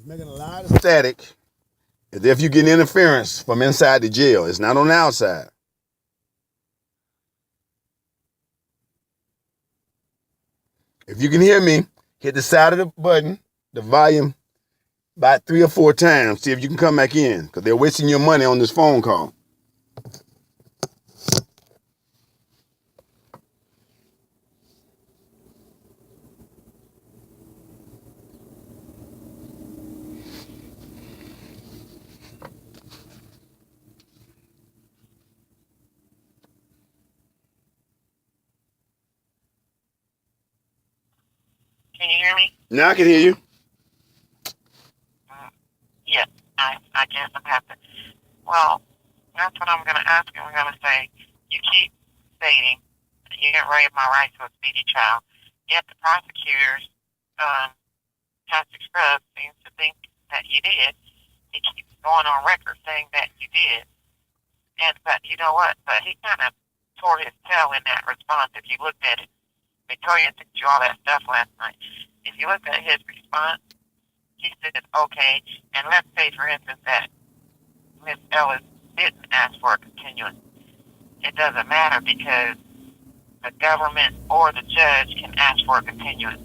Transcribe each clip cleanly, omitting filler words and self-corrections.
It's making a lot of static as if you get interference from inside the jail. It's not on the outside. If you can hear me, hit the side of the button, the volume, about 3 or 4 times. See if you can come back in, because they're wasting your money on this phone call. Can you hear me? Now I can hear you. Yes, I guess I'm having. Well, that's what I'm going to ask you. I'm going to say, you keep stating that you didn't waive my right to a speedy trial, yet the prosecutors, Patrick Scruggs, seems to think that you did. He keeps going on record saying that you did. But you know what? But he kind of tore his tail in that response if you looked at it. Victoria sent you all that stuff last night. If you look at his response, he said, okay, and let's say, for instance, that Miss Ellis didn't ask for a continuance. It doesn't matter because the government or the judge can ask for a continuance.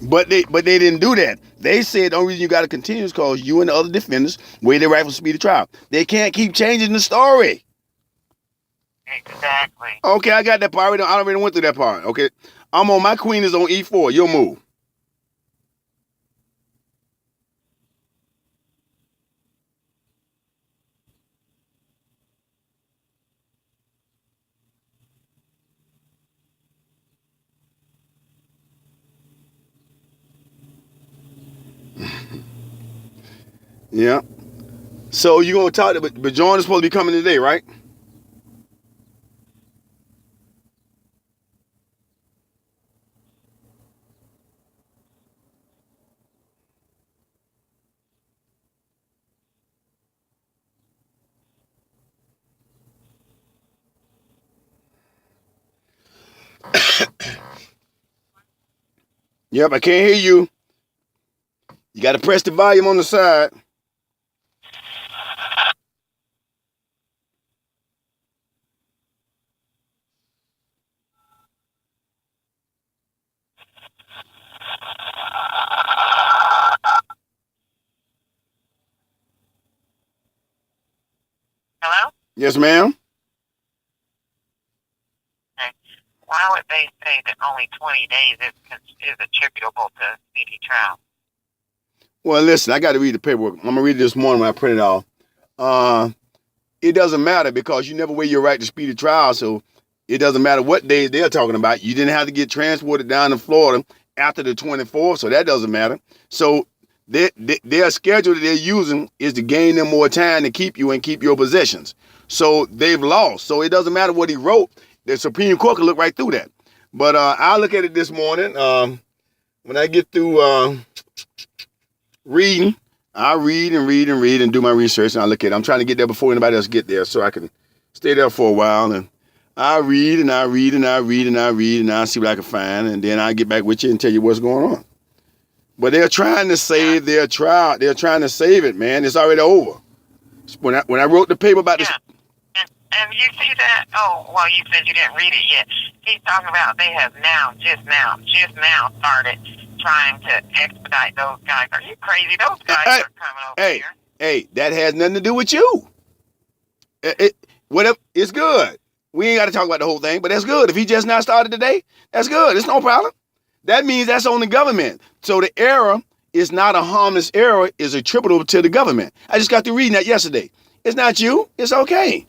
But they didn't do that. They said the only reason you got a continuance because you and the other defendants waived their right for speedy trial. They can't keep changing the story. Exactly. Okay, I got that part. I already went through that part. Okay, I'm on. My queen is on E4. Your move. Yeah. So you're gonna talk to, but John is supposed to be coming today, right? Yep, I can't hear you. You got to press the volume on the side. Hello? Yes, ma'am. Okay. Why would they say that only 20 days is attributable to speedy trial? Well, listen, I got to read the paperwork. I'm gonna read it this morning when I print it off. It doesn't matter because you never waive your right to speedy trial, so it doesn't matter what days they're talking about. You didn't have to get transported down to Florida after the 24th, so that doesn't matter. So their schedule that they're using is to gain them more time to keep you and keep your possessions. So they've lost. So it doesn't matter what he wrote. The Supreme Court can look right through that. But I'll look at it this morning. When I get through reading, I'll read and do my research, and I'll look at it. I'm trying to get there before anybody else get there so I can stay there for a while. And I'll read and I'll see what I can find, and then I'll get back with you and tell you what's going on. But they're trying to save their trial. They're trying to save it, man. It's already over. When I wrote the paper about this. And you see that? Oh, well, you said you didn't read it yet. He's talking about they have just now started trying to expedite those guys. Are you crazy? Those guys are coming over here. Hey, that has nothing to do with you. Whatever, it's good. We ain't got to talk about the whole thing, but that's good. If he just now started today, that's good. It's no problem. That means that's on the government. So the error is not a harmless error, is attributable to the government. I just got through reading that yesterday. It's not you. It's okay.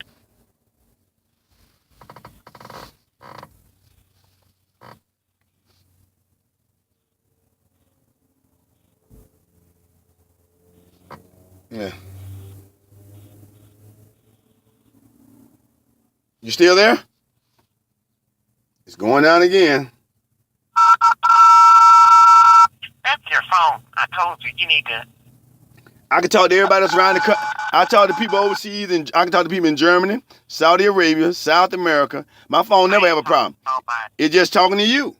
Yeah. You still there? It's going down again. That's your phone. I told you, you need to. I can talk to everybody that's around the country. I talk to people overseas, and I can talk to people in Germany, Saudi Arabia, South America. My phone never have a problem. It's just talking to you.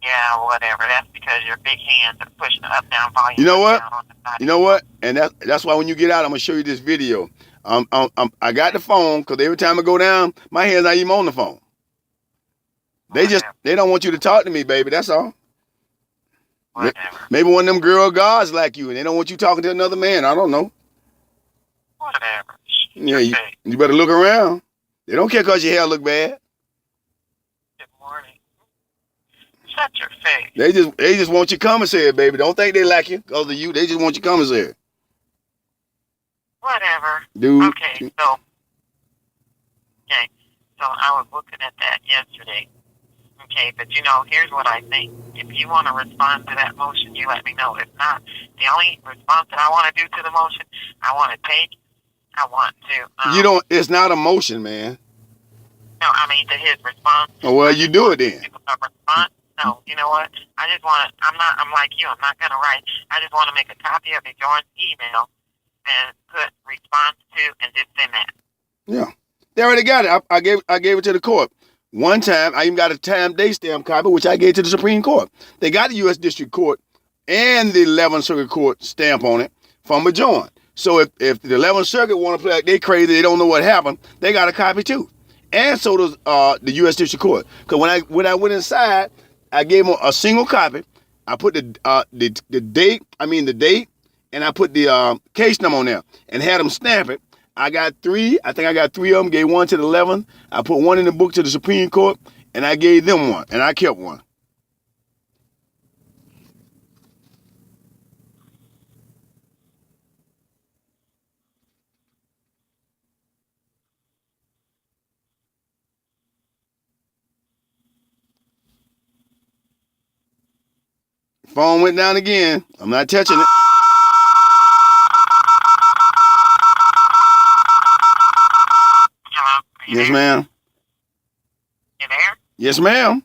Yeah, whatever. That's because your big hands are pushing the up down volume You know what? down on the side You of know your phone. what? And that's why when you get out, I'm gonna show you this video. I got the phone because every time I go down, my hands not even on the phone. Whatever. They don't want you to talk to me, baby. That's all. Whatever. Maybe one of them girl gods like you, and they don't want you talking to another man. I don't know. Whatever. Yeah, you better look around. They don't care because your hair look bad. Good morning. Shut your face. They just want your commissary, baby. Don't think they like you because of you. They just want your commissary. Whatever. Dude. Okay, so I was looking at that yesterday. Okay, but here's what I think. If you want to respond to that motion, you let me know. If not, the only response that I want to do to the motion, I want to. You don't. It's not a motion, man. No, I mean to his response. Oh, well, you do it then. A response? No, you know what? I just want to. I'm like you. I'm not gonna write. I just want to make a copy of Bjorn's email and put response to and just send that. Yeah, they already got it. I gave it to the court. One time, I even got a time date stamp copy, which I gave to the Supreme Court. They got the U.S. District Court and the 11th Circuit Court stamp on it from Bjorn. So if the 11th Circuit want to play like they crazy, they don't know what happened, they got a copy too. And so does the U.S. District Court. Because when I went inside, I gave them a single copy. I put the date, and I put the case number on there and had them stamp it. I got three. I think I got three of them. Gave one to the 11th. I put one in the book to the Supreme Court, and I gave them one, and I kept one. Phone went down again. I'm not touching it. Hello? Yes, ma'am. You there? Yes, ma'am.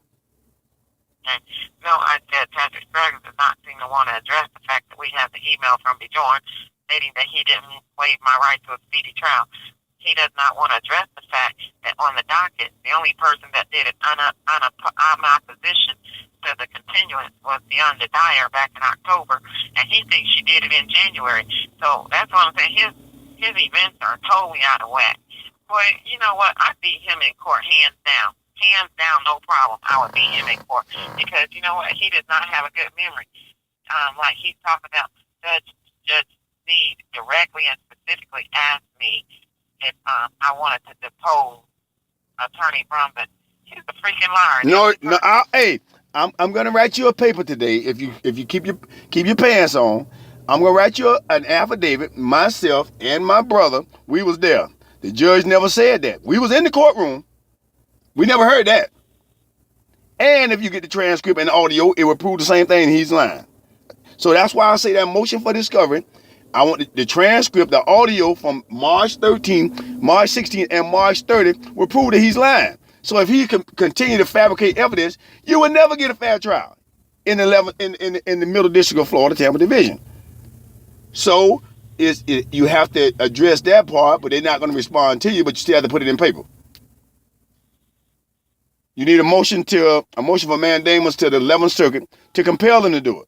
Okay. No, I said Patrick Sprague does not seem to want to address the fact that we have the email from Bjorn stating that he didn't waive my right to a speedy trial. He does not want to address the fact that on the docket, the only person that did it on opposition to the continuance was DeAnda Dyer back in October, and he thinks she did it in January. So that's what I'm saying. His events are totally out of whack. Boy, you know what? I'd beat him in court hands down. Hands down, no problem. I would beat him in court because you know what? He does not have a good memory. Like he's talking about Judge Sneed directly and specifically asked me if I wanted to depose Attorney Brum, but he's a freaking liar. No. Hey, I'm gonna write you a paper today. If you keep your pants on, I'm gonna write you an affidavit. Myself and my brother, we was there. The judge never said that. We was in the courtroom. We never heard that. And if you get the transcript and the audio, it will prove the same thing. He's lying. So that's why I say that motion for discovery. I want the transcript, the audio from March 13th, March 16th, and March 30th will prove that he's lying. So if he can continue to fabricate evidence, you will never get a fair trial in the Middle District of Florida, Tampa Division. So you have to address that part, but they're not going to respond to you, but you still have to put it in paper. You need a motion for mandamus to the 11th Circuit to compel them to do it.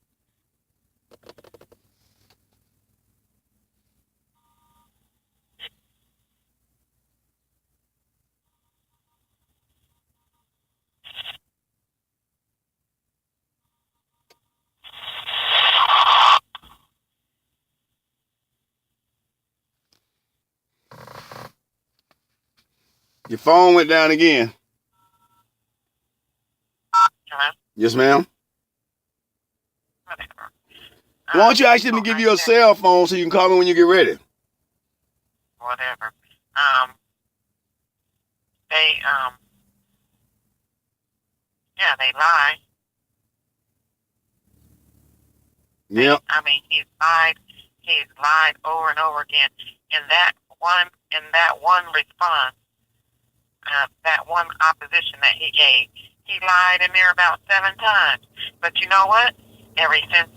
Your phone went down again. Hello? Yes, ma'am. Whatever. Why don't you ask them to give you a cell phone so you can call me when you get ready? Whatever. They lie. Yep. I mean, he's lied over and over again. In that one response, that one opposition that he gave, he lied in there about 7 times. But you know what? Ever since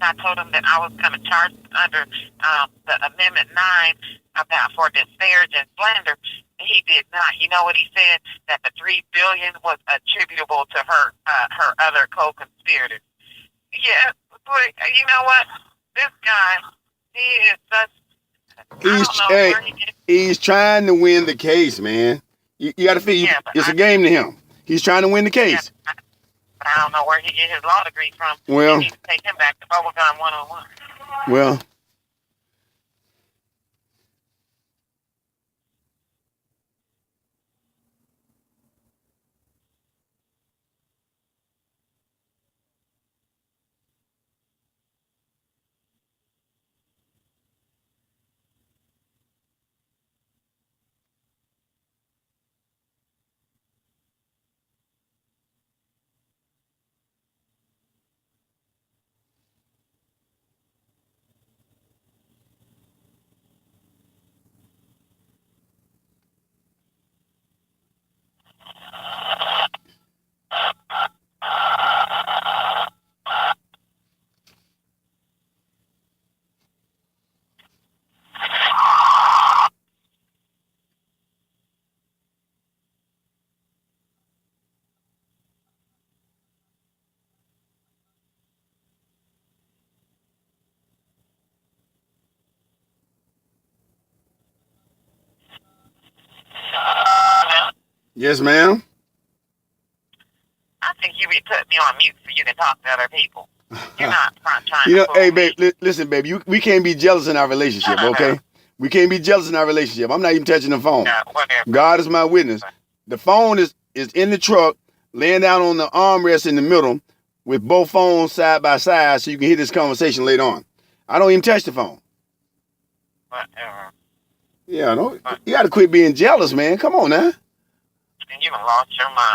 I told him that I was going to charge under the Amendment 9 about for disparage and slander, He did not. You know what he said? That the $3 billion was attributable to her other co-conspirators. Yeah, but you know what? This guy, he is such. He's trying to win the case, man. You got to figure it's a game to him. He's trying to win the case. Yeah, but I don't know where he get his law degree from. Well, he needs to take him back to Bubblegum 101. Well. Yes, ma'am. I think you be putting me on mute so you can talk to other people. You're not trying You know, to hey, babe, listen, baby, we can't be jealous in our relationship, okay? We can't be jealous in our relationship. I'm not even touching the phone. God is my witness. The phone is in the truck, laying down on the armrest in the middle with both phones side by side so you can hear this conversation later on. I don't even touch the phone. Whatever. Yeah, you got to quit being jealous, man. Come on now. And you done lost your mind.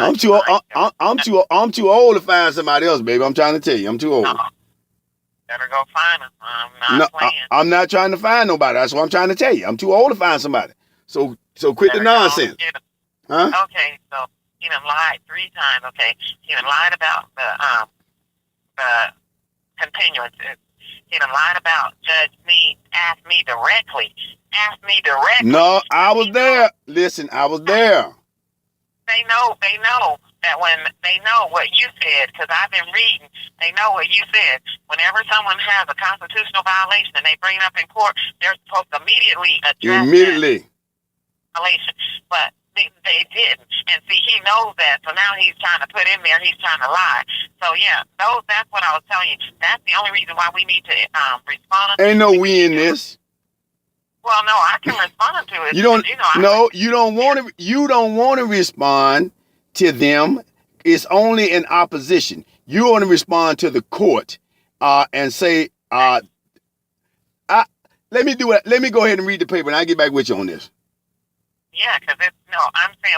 I'm too old to find somebody else, baby. I'm trying to tell you, I'm too old. Better go find him. I'm not playing. I'm not trying to find nobody. That's what I'm trying to tell you. I'm too old to find somebody. So quit the nonsense. Huh? Okay, so he done lied 3 times. Okay, he done lied about the continuances. He done lied about Judge me asked me directly. No, I was there. Listen, I was there. They know that when they know what you said, because I've been reading, they know what you said. Whenever someone has a constitutional violation and they bring it up in court, they're supposed to immediately address that violation. But they didn't. And see, he knows that, so now he's trying to put in there, he's trying to lie. So yeah, that's what I was telling you. That's the only reason why we need to respond. Ain't no we in this. Well, no, I can respond to it. You don't want to respond to them. It's only in opposition. You want to respond to the court and say, let me do it. Let me go ahead and read the paper and I'll get back with you on this. Yeah, because I'm saying